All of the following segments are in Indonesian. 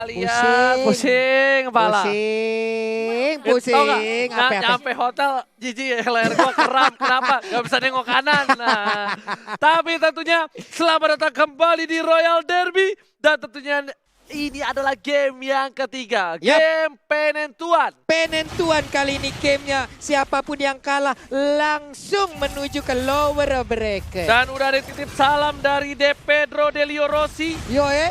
Lihat, pusing kepala. Pusing. Apa nyampe hotel, jijik leher gua kram. Kenapa? Gak bisa nengok kanan. Nah, tapi tentunya selamat datang kembali di Royal Derby. Dan tentunya ini adalah game yang ketiga. Game penentuan. Penentuan kali ini gamenya. Siapapun yang kalah langsung menuju ke lower bracket. Dan udah ada titip salam dari De Pedro Delio Rossi.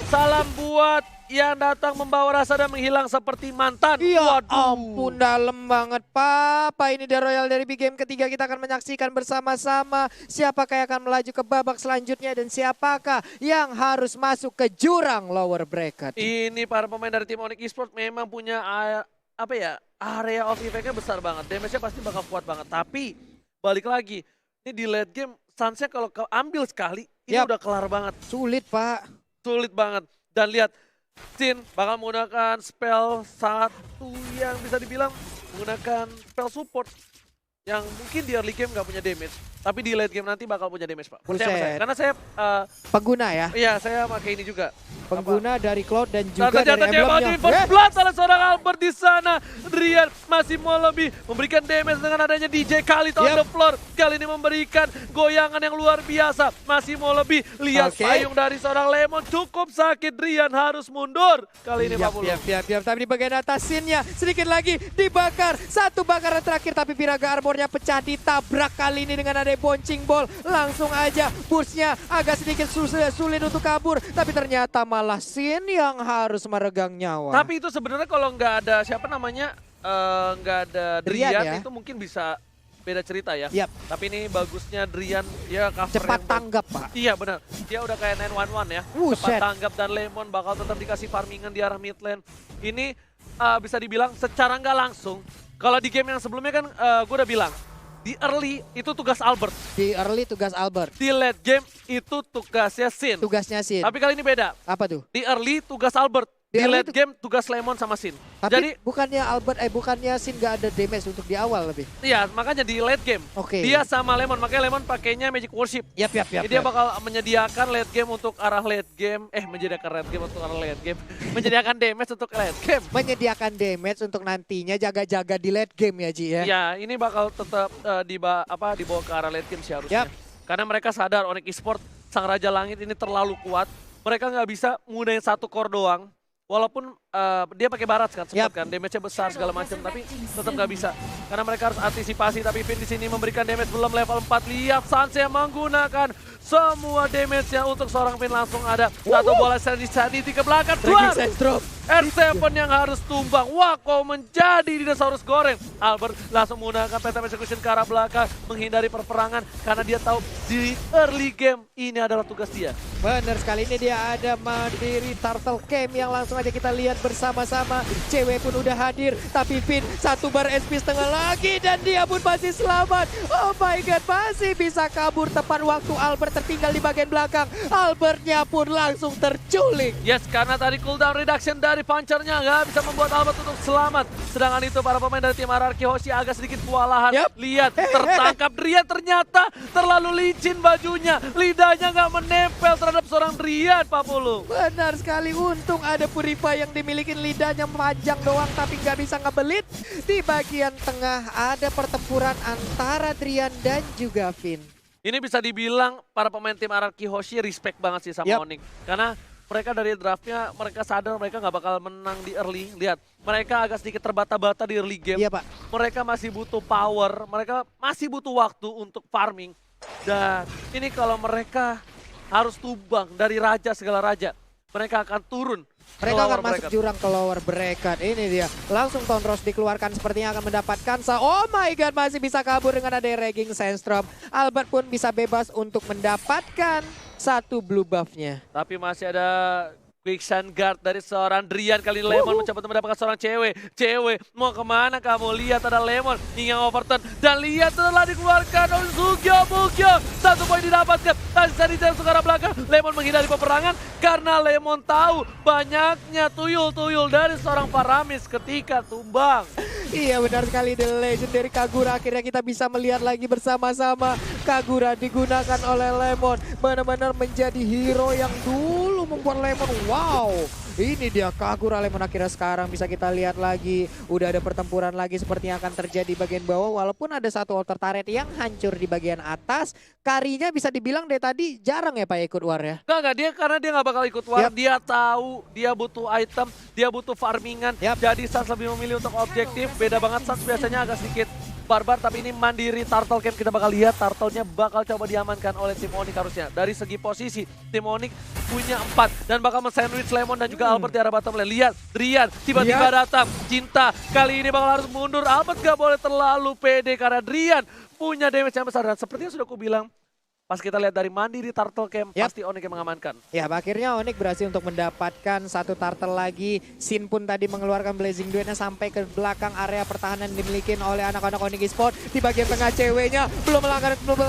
Salam buat yang datang membawa rasa dan menghilang seperti mantan. Ya ampun, dalam banget Papa. Ini di Royal Derby game ketiga, kita akan menyaksikan bersama-sama siapakah yang akan melaju ke babak selanjutnya dan siapakah yang harus masuk ke jurang lower bracket. Ini para pemain dari tim Onyx Esports memang punya area of effect-nya besar banget. Damage-nya pasti bakal kuat banget. Tapi balik lagi, ini di late game Sansnya kalau ambil sekali ini udah kelar banget. Sulit Pak. Sulit banget. Dan lihat Sin bakal menggunakan spell satu yang bisa dibilang menggunakan spell support yang mungkin di early game gak punya damage, tapi di late game nanti bakal punya damage Pak. Percaya saya. Karena saya pengguna ya? Iya, saya pakai ini juga. Pengguna dari Cloud dan juga dari emblemnya. First blood oleh seorang Albert di sana. Drian masih mau lebih memberikan damage dengan adanya DJ Khalid on the floor. Kali ini memberikan goyangan yang luar biasa. Masih mau lebih. Lihat payung dari seorang Lemon cukup sakit. Drian harus mundur kali ini Pak Pulu. Tapi di bagian atas Sinnya sedikit lagi dibakar. Satu bakaran terakhir tapi Piraga armornya pecah, ditabrak kali ini dengan ada bouncing ball. Langsung aja burstnya agak sedikit sulit untuk kabur. Tapi ternyata malah Sin yang harus meregang nyawa. Tapi itu sebenarnya kalau nggak ada nggak ada Drian itu mungkin bisa beda cerita ya. Tapi ini bagusnya Drian ya cover cepat tanggap Pak. Iya benar. Dia udah kayak 911 ya. Cepat tanggap dan Lemon bakal tetap dikasih farmingan di arah mid lane. Ini bisa dibilang secara nggak langsung. Kalau di game yang sebelumnya kan gue udah bilang di early itu tugas Albert. Di early tugas Albert. Di late game itu tugasnya Sin. Tugasnya Sin. Tapi kali ini beda. Apa tuh? Di early tugas Albert. Di late game tugas Lemon sama Sin. Tapi jadi bukannya bukannya Sin gak ada damage untuk di awal lebih? Iya, makanya di late game. Dia sama Lemon, makanya Lemon pakainya Magic Worship. Jadi dia bakal menyediakan late game untuk arah late game. Menyediakan late game untuk arah late game. Menyediakan damage untuk late game. Menyediakan damage untuk nantinya jaga-jaga di late game ya Ji ya? Iya, ini bakal tetap dibawa ke arah late game sih harusnya. Karena mereka sadar Onyx Esports, Sang Raja Langit ini terlalu kuat. Mereka nggak bisa menggunakan satu core doang. Walaupun dia pakai barat kan, sempat kan, damage-nya besar segala macam, tapi tetap nggak bisa. Karena mereka harus antisipasi, tapi Finn di sini memberikan damage belum level 4. Lihat Sanse menggunakan semua damage-nya untuk seorang Finn langsung ada. Satu bola sanity ke belakang, R7 yang harus tumbang. Wah, kok menjadi dinosaurus goreng. Albert langsung menggunakan Phantom Execution ke arah belakang, menghindari perperangan karena dia tahu di early game ini adalah tugas dia. Benar sekali, ini dia ada Mandiri Turtle Camp yang langsung aja kita lihat bersama-sama. Cewek pun udah hadir, tapi Finn satu bar SP setengah lagi dan dia pun masih selamat. Oh my god, masih bisa kabur tepat waktu Albert tertinggal di bagian belakang. Albertnya pun langsung terculik. Yes, karena tadi cooldown reduction dari punchernya nggak bisa membuat Albert untuk selamat. Sedangkan itu para pemain dari tim Ararki Hoshi agak sedikit kewalahan. Lihat, tertangkap Drian ternyata terlalu licin bajunya. Lidahnya nggak menempel terhadap seorang Drian, Pak Pulu. Benar sekali, untung ada Purify yang dimiliki lidahnya panjang doang tapi nggak bisa ngebelit. Di bagian tengah ada pertempuran antara Drian dan juga Finn. Ini bisa dibilang para pemain tim Ararki Hoshi respect banget sih sama Onyx. Karena mereka dari draftnya, mereka sadar mereka nggak bakal menang di early. Lihat, mereka agak sedikit terbata-bata di early game. Pak. Mereka masih butuh power, mereka masih butuh waktu untuk farming. Dan ini kalau mereka harus tumbang dari raja segala raja, mereka akan turun. Mereka akan masuk jurang ke lower bracket. Ini dia. Langsung Tonros dikeluarkan, sepertinya akan mendapatkan oh my god, masih bisa kabur dengan ada Regging Sandstorm. Albert pun bisa bebas untuk mendapatkan satu blue buff-nya. Tapi masih ada Quicksand Guard dari seorang Drian. Kali ini Lemon mencoba mendapatkan seorang cewek. Mau kemana kamu? Lihat ada Lemon hingga overturn. Dan lihat telah dikeluarkan Sugyo Bugyo. 1 poin didapatkan. Tadi Sanity ke arah belakang. Lemon menghindari peperangan karena Lemon tahu banyaknya tuyul-tuyul dari seorang Paramis ketika tumbang. Iya benar sekali, The Legendary Kagura. Akhirnya kita bisa melihat lagi bersama-sama. Kagura digunakan oleh Lemon. Benar-benar menjadi hero yang dulu membuat Lemon wow. Ini dia Kagura Lemon akhirnya sekarang bisa kita lihat lagi. Udah ada pertempuran lagi seperti yang akan terjadi di bagian bawah. Walaupun ada satu altar turret yang hancur di bagian atas. Karinya bisa dibilang dari tadi jarang ya Pak ikut war ya. Enggak, dia karena dia nggak bakal ikut war. Yap. Dia tahu dia butuh item, dia butuh farmingan. Yap. Jadi Sans lebih memilih untuk objektif. Beda banget Sans biasanya agak sedikit barbar, tapi ini mandiri Turtle Camp. Kita bakal lihat Turtle-nya bakal coba diamankan oleh tim Onyx harusnya. Dari segi posisi, tim Onyx punya 4 dan bakal men-sandwich Lemon dan juga Albert di arah bottom lane. Lihat, Drian tiba-tiba datang. Cinta kali ini bakal harus mundur. Albert gak boleh terlalu pede karena Drian punya damage yang besar. Dan seperti yang sudah aku bilang, pas kita lihat dari mandiri Turtle Camp, pasti Onyx yang mengamankan. Ya akhirnya Onyx berhasil untuk mendapatkan satu turtle lagi. Sin pun tadi mengeluarkan Blazing Duetnya sampai ke belakang area pertahanan dimiliki oleh anak-anak Onyx Esports. Di bagian tengah ceweknya belum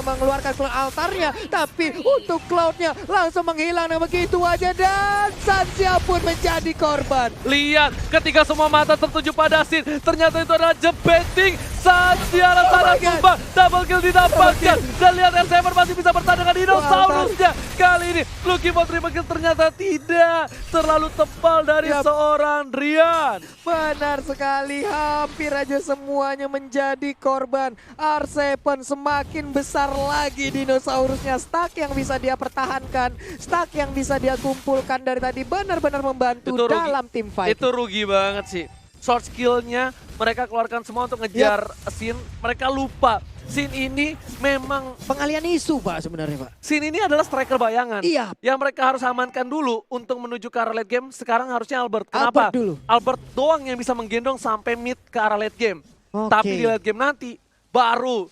mengeluarkan cloud altarnya. Tapi untuk cloudnya langsung menghilang begitu aja. Dan Sansia pun menjadi korban. Lihat, ketika semua mata tertuju pada Sin, ternyata itu adalah jebeting. Sansia sana tumbang, double kill didapatkan. Dan lihat R7 masih bisa bertahan dengan dinosaurusnya. Kali ini Lucky for triple kill ternyata tidak terlalu tebal dari seorang Drian. Benar sekali, hampir aja semuanya menjadi korban. R7 semakin besar lagi dinosaurusnya. Stack yang bisa dia pertahankan, stack yang bisa dia kumpulkan dari tadi benar-benar membantu dalam tim fight. Itu rugi banget sih. Short skillnya mereka keluarkan semua untuk ngejar Sin. Mereka lupa Sin ini memang pengalian isu Pak sebenarnya Pak. Sin ini adalah striker bayangan. Iya. Yang mereka harus amankan dulu untuk menuju ke arah late game. Sekarang harusnya Albert. Albert Kenapa? dulu. Albert doang yang bisa menggendong sampai mid ke arah late game. Oke. Tapi di late game nanti baru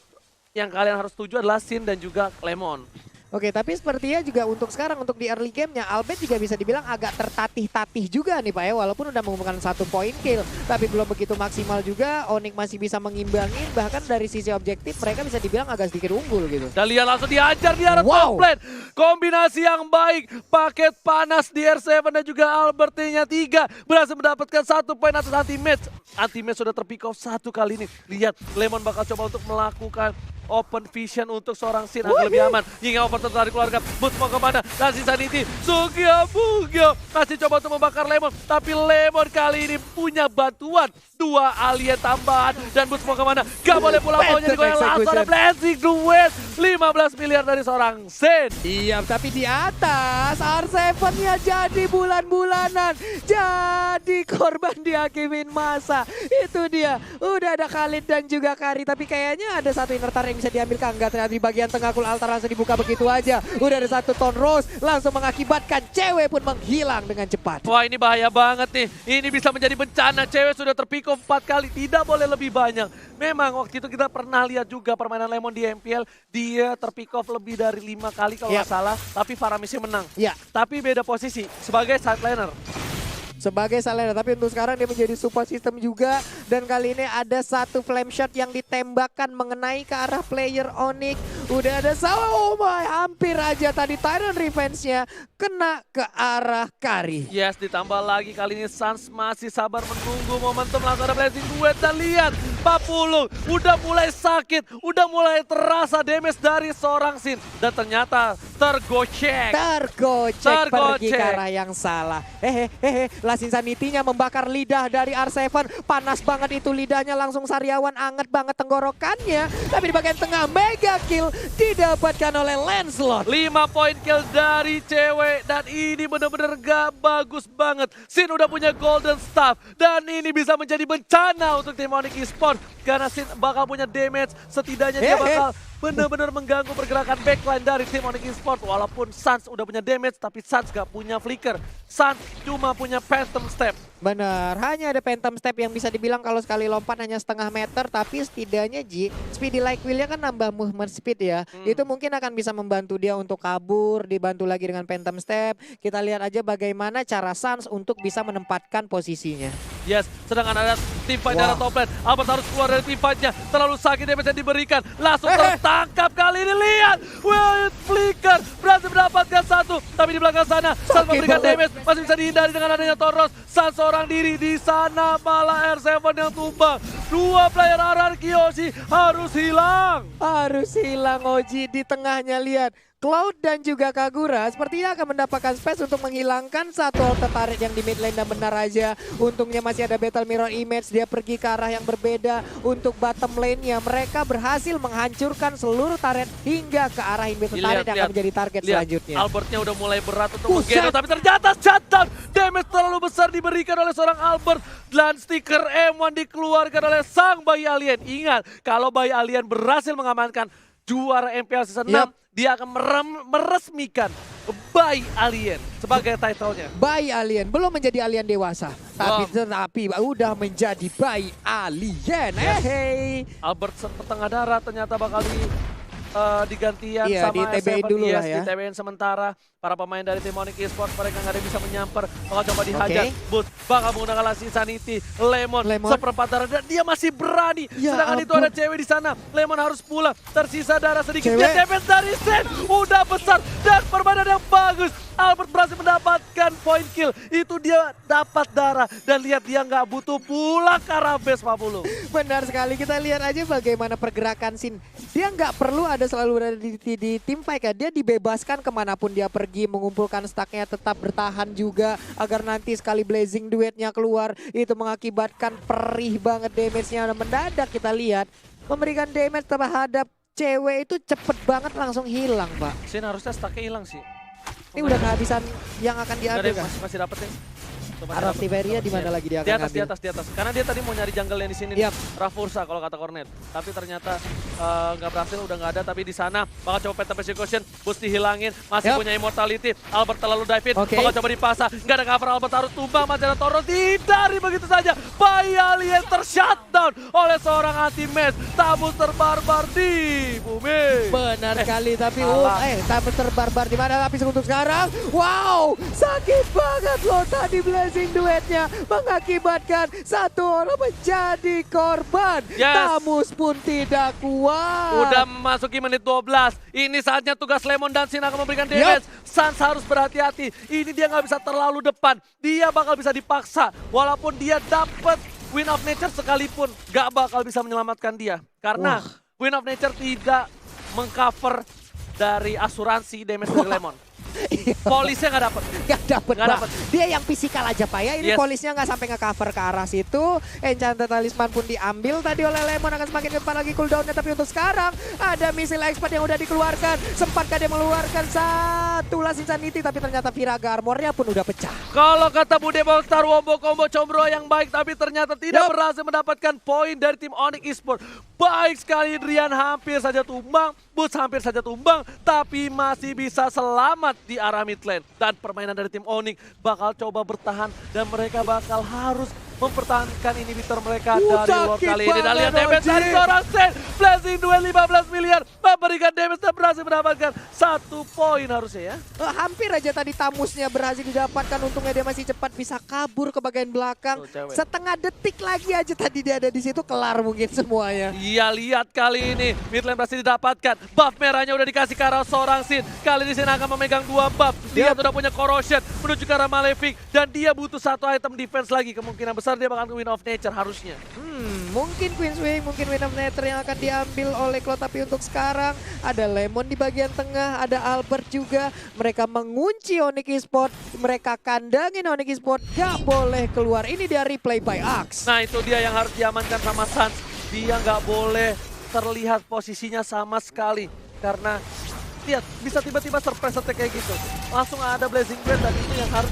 yang kalian harus tuju adalah Sin dan juga Lemon. Oke, tapi sepertinya juga untuk sekarang, untuk di early game-nya, Albert juga bisa dibilang agak tertatih-tatih juga nih Pak ya. Walaupun udah mengumpulkan 1 point kill, tapi belum begitu maksimal juga. Onyx masih bisa mengimbangin, bahkan dari sisi objektif mereka bisa dibilang agak sedikit unggul gitu. Dan lihat langsung dihajar di arah top lane. Kombinasi yang baik, paket panas di R7 dan juga Albert-nya 3. Berhasil mendapatkan 1 poin atas anti-match. Anti-match sudah terpick off 1 kali ini. Lihat, Lemon bakal coba untuk melakukan open vision untuk seorang Sin agar lebih aman. Hingga over tertarik keluarga. Boots mau kemana? Nasi Sanity. Sugio Bugio masih coba untuk membakar Lemon. Tapi Lemon kali ini punya bantuan. 2 alien tambahan. Dan Boots mau kemana? Gak boleh pulang maunya digoyang langsung. Ada Blazing Duet. 15 miliar dari seorang Sin. Iya, tapi di atas R7-nya jadi bulan-bulanan. Jadi korban dihakimin masa. Itu dia. Udah ada Khalid dan juga Kari. Tapi kayaknya ada satu inner turret yang bisa diambil Kangga. Ternyata di bagian tengah kul altar langsung dibuka begitu aja. Udah ada 1 ton rose. Langsung mengakibatkan cewek pun menghilang dengan cepat. Wah, ini bahaya banget nih. Ini bisa menjadi bencana. Cewek sudah terpick off 4 kali. Tidak boleh lebih banyak. Memang waktu itu kita pernah lihat juga permainan Lemon di MPL. Dia terpick off lebih dari 5 kali kalau nggak salah. Tapi Faramisnya menang. Tapi beda posisi sebagai side laner. Sebagai Salena, tapi untuk sekarang dia menjadi support system juga. Dan kali ini ada 1 flame shot yang ditembakkan mengenai ke arah player Onyx. Udah ada oh my, hampir aja tadi Tyrant Revenge-nya kena ke arah Kari. Yes, ditambah lagi kali ini Sans masih sabar menunggu momentum langsung ada Blazing Duet. Dan lihat, 40 udah mulai sakit, udah mulai terasa damage dari seorang Sin. Dan ternyata tergocek Pergi ke arah yang salah. Lasin Sanity-nya membakar lidah dari R7. Panas banget itu lidahnya, langsung sariawan, anget banget tenggorokannya. Tapi di bagian tengah mega kill didapatkan oleh Lancelot. 5 point kill dari cewek dan ini bener-bener gak bagus banget. Sin udah punya golden staff dan ini bisa menjadi bencana untuk tim Onyx Esports. Karena Sin bakal punya damage, setidaknya dia bakal benar-benar mengganggu pergerakan backline dari tim Onyx Esports. Walaupun Sans udah punya damage, tapi Sans gak punya flicker. Sans cuma punya Phantom Step. Benar, hanya ada Phantom Step yang bisa dibilang kalau sekali lompat hanya setengah meter. Tapi setidaknya Speedy Like Will-nya kan nambah movement speed ya. Itu mungkin akan bisa membantu dia untuk kabur, dibantu lagi dengan Phantom Step. Kita lihat aja bagaimana cara Sans untuk bisa menempatkan posisinya. Yes, sedangkan ada tim fight dari top lane. Albert harus keluar dari tim fight-nya. Terlalu sakit damage yang diberikan. Langsung tertangkap kali ini. Lihat, Will Flicker berhasil mendapatkan 1. Tapi di belakang sana, Sans memberikan damage. Masih bisa dihindari dengan adanya Toros. Sans seorang diri di sana, malah R7 yang tumbang. 2 player RR Kiyoshi harus hilang. Harus hilang Oji. Di tengahnya lihat. Cloud dan juga Kagura sepertinya akan mendapatkan space untuk menghilangkan satu auto turret yang di mid lane dan benar aja. Untungnya masih ada Battle Mirror Image, dia pergi ke arah yang berbeda. Untuk bottom lane-nya mereka berhasil menghancurkan seluruh turret hingga ke arah inhibitor turret yang akan menjadi target selanjutnya. Albertnya udah mulai berat untuk menggendong, tapi ternyata shutdown. Damage terlalu besar diberikan oleh seorang Albert dan stiker M1 dikeluarkan oleh sang bayi alien. Ingat, kalau bayi alien berhasil mengamankan juara MPL Season 6, dia akan meresmikan bayi alien sebagai title-nya. Bayi alien belum menjadi alien dewasa, tapi udah menjadi bayi alien. Hey. Albert setengah darah ternyata bakal digantian sama di TBN dulu lah ya. Di TBN sementara para pemain dari tim Onyx Esports mereka nggak ada yang bisa menyamper, bakal coba dihajar. Boots bakal menggunakan Last Insanity, Lemon seperempat darah dan dia masih berani. Sedangkan itu ada cewek di sana. Lemon harus pulang, tersisa darah sedikit. Dia damage dari Sen udah besar dan permainan yang bagus. Albert berhasil mendapatkan point kill. Itu dia dapat darah dan lihat dia nggak butuh pulang ke arah base Pak Pulung. Benar sekali, kita lihat aja bagaimana pergerakan Sin. Dia nggak perlu ada selalu berada di tim fight kan. Dia dibebaskan kemanapun dia pergi, mengumpulkan stacknya, tetap bertahan juga agar nanti sekali blazing duetnya keluar itu mengakibatkan perih banget damage-nya. Mendadak kita lihat memberikan damage terhadap cewek itu cepet banget langsung hilang, Pak. Sin harusnya stacknya hilang sih. Ini udah kehabisan yang akan diambil kan? Masih dapetin. Arah Tiberia di mana lagi dia akan ngambil? Di atas. Karena dia tadi mau nyari jungle yang di sini. Rafursa kalau kata Cornet. Tapi ternyata nggak berhasil, udah nggak ada. Tapi di sana bakal coba Phantom Persecution, Boost dihilangin, masih punya Immortality. Albert terlalu dive in, bakal coba dipasang. Nggak ada cover, Albert harus tumbang. Masih ada Toro, tidak begitu saja. Bayi alien tershutdown oleh seorang anti-match. Tabus terbarbar di bumi. Benar sekali, tapi tabus terbarbar di mana? Tapi untuk sekarang, wow, sakit banget loh tadi blazing duetnya mengakibatkan satu orang menjadi korban. Tamus pun tidak kuat. Udah memasuki menit 12. Ini saatnya tugas Lemon dan Sin akan memberikan damage. Sans harus berhati-hati. Ini dia nggak bisa terlalu depan. Dia bakal bisa dipaksa. Walaupun dia dapat Wind of Nature sekalipun, nggak bakal bisa menyelamatkan dia. Karena Wind of Nature tidak mengcover dari asuransi damage dari Lemon. Polisnya nggak dapet. Nggak dapet. Dia yang fisikal aja Pak ya. Ini polisnya nggak sampai nge-cover ke arah situ. Enchanted Talisman pun diambil tadi oleh Lemon, akan semakin cepat lagi cooldownnya. Tapi untuk sekarang ada missile expert yang udah dikeluarkan. Sempatkah dia mengeluarkan satu Last Insanity, tapi ternyata Viraga armornya pun udah pecah. Kalau kata Bude Bongstar, wombo combo combro yang baik, tapi ternyata tidak berhasil mendapatkan poin dari tim Onyx Esports. Baik sekali, Drian hampir saja tumbang, Boots hampir saja tumbang, tapi masih bisa selamat di arah mid lane. Dan permainan dari tim Onyx bakal coba bertahan dan mereka bakal harus mempertahankan inhibitor mereka dari World kali ini. Dan lihat damage dari seorang Sen, blazing duel 15 miliar, memberikan damage dan berhasil mendapatkan 1 poin harusnya ya. Hampir aja tadi Tamusnya berhasil didapatkan, untungnya dia masih cepat bisa kabur ke bagian belakang. Setengah detik lagi aja tadi dia ada di situ, kelar mungkin semuanya. Iya, lihat kali ini mid lane berhasil didapatkan. Buff merahnya udah dikasih ke arah seorang Sin. Kali ini Sin akan memegang 2 buff. Dia sudah punya Corrosion menuju ke arah Malefic dan dia butuh 1 item defense lagi. Kemungkinan besar dia bakal ke Wind of Nature harusnya. Mungkin Queensway, mungkin Wind of Nature yang akan diambil oleh Cloud. Tapi untuk sekarang ada Lemon di bagian tengah, ada Albert juga. Mereka mengunci Onyx Esports, mereka kandangin Onyx Esports, gak boleh keluar. Ini dia replay by Axe. Nah itu dia yang harus diamankan sama Sans. Dia nggak boleh terlihat posisinya sama sekali. Karena lihat, bisa tiba-tiba surprise attack kayak gitu. Langsung ada Blazing Blade dan itu yang harus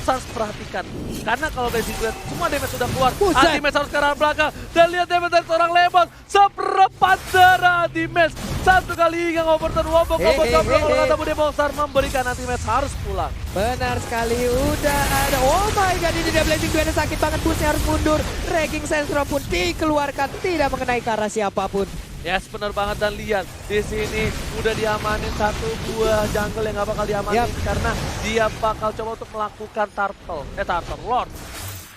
Sans perhatikan. Karena kalau Blazing Blade semua damage sudah keluar. Anti-match harus ke arah belakang. Dan lihat damage dari seorang Lemon. Seperempat darah anti-match. Satu kali yang overturn wombo combo combro. Kalau kata Bude Bongstar memberikan anti-match harus pulang. Benar sekali, udah ada. Oh my god, ini dia Blazing Blade sakit banget. Boostnya harus mundur. Ragging Sensor pun dikeluarkan. Tidak mengenai ke arah siapapun. Yes, benar banget. Dan lihat di sini udah diamanin 1 buah jungle yang gak bakal diamanin karena dia bakal coba untuk melakukan turtle lord.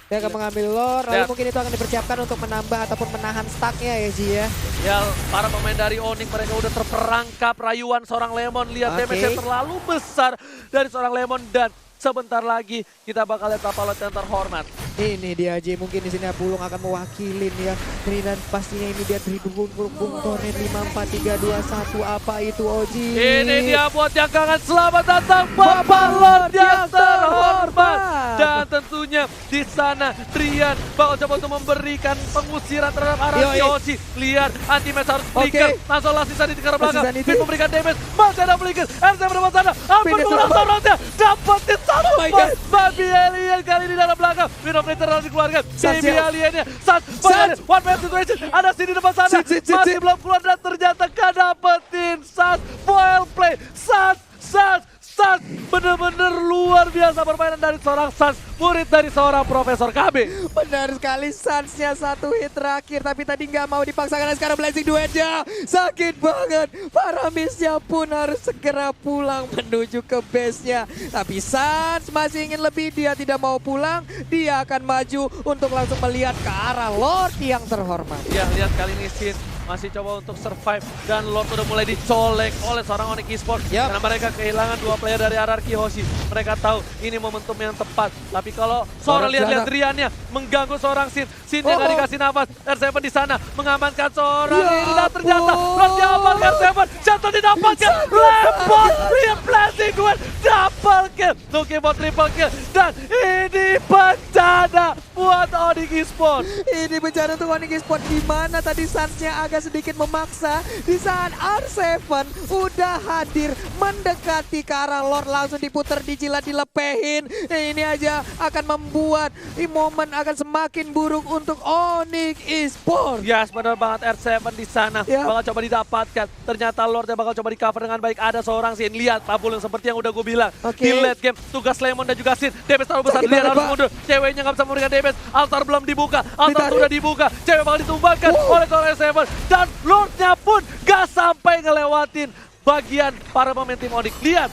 Dia akan mengambil lore, lalu mungkin itu akan dipersiapkan untuk menambah ataupun menahan stacknya ya Ji ya. Ya, para pemain dari Onyx mereka udah terperangkap rayuan seorang Lemon. Lihat damage-nya terlalu besar dari seorang Lemon dan sebentar lagi kita bakal lihat Tapalot yang terhormat. Ini dia J, mungkin di sini Pulung akan mewakilin ya. Ini dan pastinya ini dia dari Bung Torren 5, 4, 3, 2, 1. Apa itu Oji? Ini dia buat yang kangen, selamat datang Tapalot yang terhormat. Dan tentunya di sana Drian bakal coba untuk memberikan pengusiran terhadap arah Yoshi. Lihat anti-match harus flicker, langsung last sisa di tingkat belakang. Fit memberikan damage, masih ada flicker. RC bersama sana, Alpha menggunakan Sabrosnya, dapetin satu poin. Babi Alien kali ini dalam belakang. Winoflater harus dikeluarkan. Baby Aliennya, Sans, one man situation. Ada sini depan sana, masih belum keluar dan ternyata gak dapetin Sans. Foil play, Sans. Bener-bener luar biasa permainan dari seorang Sans, murid dari seorang Profesor KB. Benar sekali, Sansnya satu hit terakhir, tapi tadi nggak mau dipaksakan. Sekarang Blazing duetnya sakit banget. Paramisnya pun harus segera pulang menuju ke base-nya. Tapi Sans masih ingin lebih, dia tidak mau pulang. Dia akan maju untuk langsung melihat ke arah Lord yang terhormat. Ya, lihat kali ini Sin masih coba untuk survive dan Lord udah mulai dicolek oleh seorang Onyx Esports karena mereka kehilangan 2 player dari RRQ Hoshi. Mereka tahu ini momentum yang tepat, tapi kalau seorang lihat Driannya mengganggu seorang Sinnya gak dikasih nafas. R7 di sana mengamankan seorang Linda, ternyata Lord diamal R7 jatuh didapatkan, lempar lihat blessing gue double kill, Nukimon triple kill, dan ini bencana buat Onyx Esports. Ini bencana untuk Onyx Esports, di mana tadi Sansnya agak sedikit memaksa di saat R7 udah hadir mendekati ke arah Lord, langsung diputer, dijilat, dilepehin. Ini aja akan membuat momen akan semakin buruk untuk Onyx Esports. Yes, benar banget, R7 di sana bakal coba didapatkan. Ternyata Lordnya bakal coba di cover dengan baik. Ada seorang Sin, lihat Pabulung seperti yang udah gue bilang. Di late game, tugas Lemon dan juga Sin, damage terlalu besar, dia harus mundur. Ceweknya nggak bisa memberikan damage, altar belum dibuka, altar sudah dibuka. Cewek bakal ditumbangkan oleh seorang R7. Dan Lordnya pun gak sampai ngelewatin bagian para pemain tim Onyx. Lihat,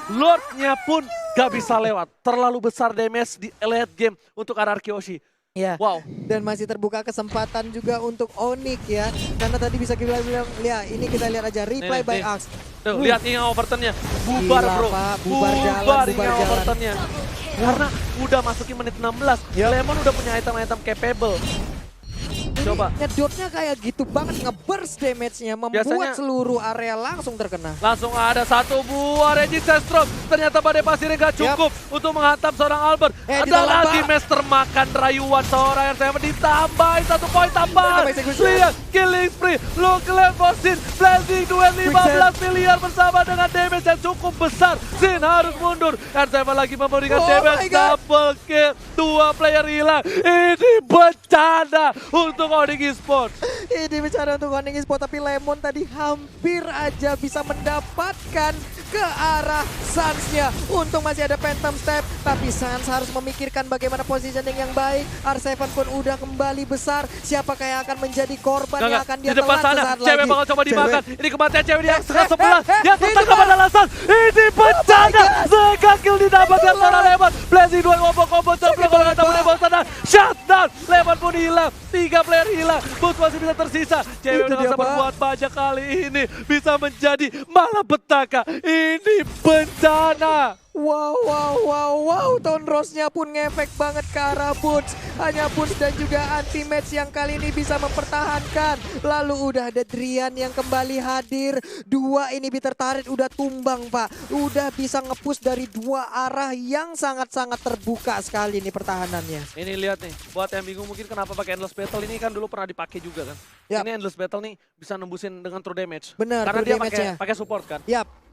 Lordnya pun gak bisa lewat. Terlalu besar damage di late game untuk RRQ Hoshi. Ya, wow. Dan masih terbuka kesempatan juga untuk Onyx ya. Karena tadi bisa kita bilang, lihat ini kita lihat aja replay by Axe. Tuh, lihat ini Overton-nya. Bubar bro, Pak. Bubar jalan. Overton-nya. Karena udah masukin menit 16, Lemon udah punya item-item capable. Coba. Nyedotnya kayak gitu banget, nge-burst damage-nya, membuat seluruh area langsung terkena. Langsung ada satu buah Resistance Stroke. Ternyata badai pasirnya gak cukup untuk menghantam seorang Albert. Ada lagi Master makan rayuan seorang R7, ditambahin 1 poin tambahan. Lihat, killing spree, look left for Sin, blazing duel 15 miliar bersama dengan damage yang cukup besar. Sin harus mundur, R7 lagi memberikan damage double kill, 2 player hilang. Ini bencana untuk Onyx Esports. Ini bicara untuk Onyx Esports, tapi Lemon tadi hampir aja bisa mendapatkan ke arah Sansnya. Untung masih ada Phantom Step, tapi Sans harus memikirkan bagaimana positioning yang baik. R7 pun udah kembali besar. Siapakah yang akan menjadi korban yang akan dia di depan telan sana, sesaat cewek lagi. bakal coba dimakan. Ini kematian cewek di setengah 11. Yang tertangkap adalah Sans. Ini bencana. Sega kill didapatkan seorang Lemon. Blazing duel combo coplok kalau kata Lemon sana. Shutdown. Lemon pun hilang. 3 player hilang. Boots masih bisa tersisa. Cewek udah gak bisa berbuat banyak kali ini. Bisa menjadi malapetaka. Ini bencana. Wow. Tone Rose-nya pun ngefek banget ke arah Boots. Hanya Boots dan juga anti-match yang kali ini bisa mempertahankan. Lalu udah ada Drian yang kembali hadir. 2 ini tertarik udah tumbang Pak. Udah bisa nge-push dari 2 arah yang sangat-sangat terbuka sekali nih pertahanannya. Ini lihat nih, buat yang bingung mungkin kenapa pakai Endless Battle, ini kan dulu pernah dipakai juga kan. Ini Endless Battle nih bisa nembusin dengan true damage. Benar, karena dia pakai support kan.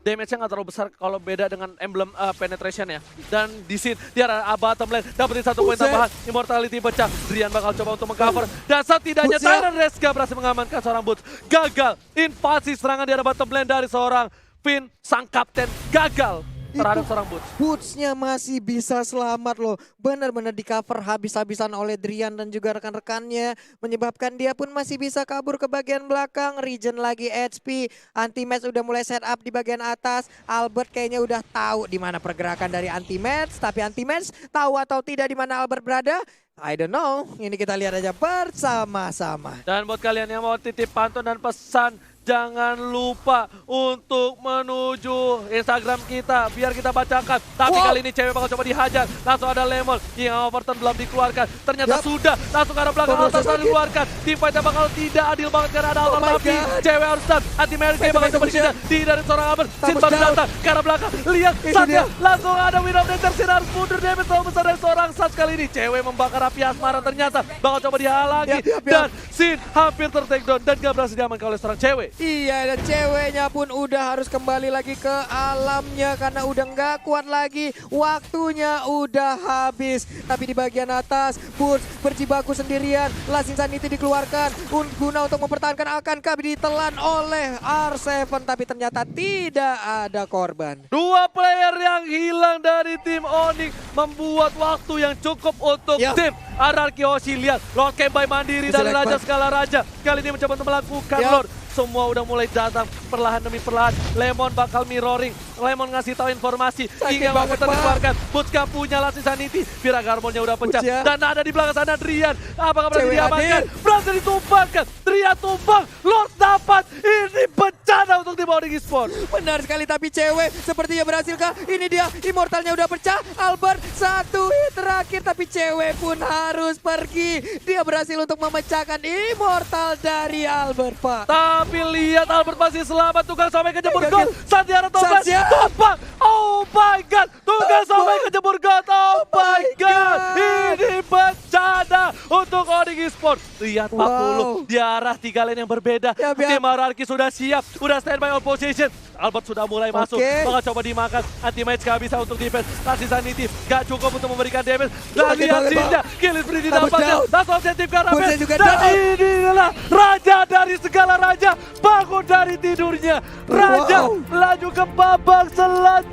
Damage-nya nggak terlalu besar kalau beda dengan emblem penetration ya. Dan di sini dia ada bottom lane, dapetin 1 poin tambahan, immortality pecah. Drian bakal coba untuk mengcover. Dan setidaknya Tyrant Reska berhasil mengamankan seorang Boots. Gagal invasi serangan di arah bottom lane dari seorang Finn, sang kapten, gagal terhadap seorang Boots. Boots-nya masih bisa selamat loh. Benar-benar di cover habis-habisan oleh Drian dan juga rekan-rekannya. Menyebabkan dia pun masih bisa kabur ke bagian belakang. Regen lagi HP. Anti-match udah mulai set up di bagian atas. Albert kayaknya udah tahu di mana pergerakan dari anti-match. Tapi anti-match tahu atau tidak di mana Albert berada? I don't know. Ini kita lihat aja bersama-sama. Dan buat kalian yang mau titip pantun dan pesan jangan lupa untuk menuju Instagram kita biar kita bacakan. Tapi kali ini cewek bakal coba dihajar. Langsung ada Lemon yang overturn belum dikeluarkan. Ternyata sudah langsung ke arah belakang Altar dikeluarkan. Team fight bakal tidak adil banget karena ada Altar tapi cewek harus stun. Anti Mary Kay bakal coba dikejar. Dari seorang Albert. Sin baru datang ke arah belakang. Lihat saatnya langsung ada Win of Nature. Sin harus mundur damage terlalu besar dari seorang Sats kali ini. Cewek membakar api asmara ternyata bakal coba dihalangi. Dan Sin hampir ter-takedown dan gak berhasil diamankan oleh seorang cewek. Iya, dan ceweknya pun udah harus kembali lagi ke alamnya karena udah nggak kuat lagi. Waktunya udah habis. Tapi di bagian atas, Burst berjibaku sendirian. Last Insanity dikeluarkan guna untuk mempertahankan, akankah ditelan oleh R7 tapi ternyata tidak ada korban. Dua player yang hilang dari tim Onyx membuat waktu yang cukup untuk tim RRQ Hoshi. Lihat, Lord Camp by Mandiri dari Raja Skala Raja. Kali ini mencoba untuk melakukan Lord. Semua udah mulai datang perlahan demi perlahan. Lemon bakal mirroring. Lemon ngasih tahu informasi. Hingga waktu dikeluarkan. Butska punya Last Insanity. Viraga Armornya udah pecah. Dan ada di belakang sana Drian. Apakah berhasil diamankan? Berhasil ditumbangkan. Drian tumbang. Lord dapat. Ini bencana untuk tim Onyx Esports. Benar sekali, tapi cewek sepertinya berhasilkah? Ini dia, Immortalnya udah pecah. Albert satu hit terakhir, tapi cewek pun harus pergi. Dia berhasil untuk memecahkan Immortal dari Albert, Pak. Tapi lihat Albert masih selamat. Tukang sampai kejebur gol. Santiara Topaz tumbang. Oh my god. Tukang sampai kejebur gol. Oh my god. Ini bencana untuk Onyx Esports. Lihat 40 di arah 3 lane yang berbeda. Tim RRQ sudah siap. Udah standby on position. Albert sudah mulai masuk. Bakal coba dimakan. Anti-match gak bisa untuk defense. Last Insanity gak cukup untuk memberikan damage. Dan lihat Jinja. Kill is free didapatkan. Langsung objektif ke arah base. Dan inilah Raja dari segala raja. Bangun dari tidurnya. Raja melaju ke babak selanjutnya.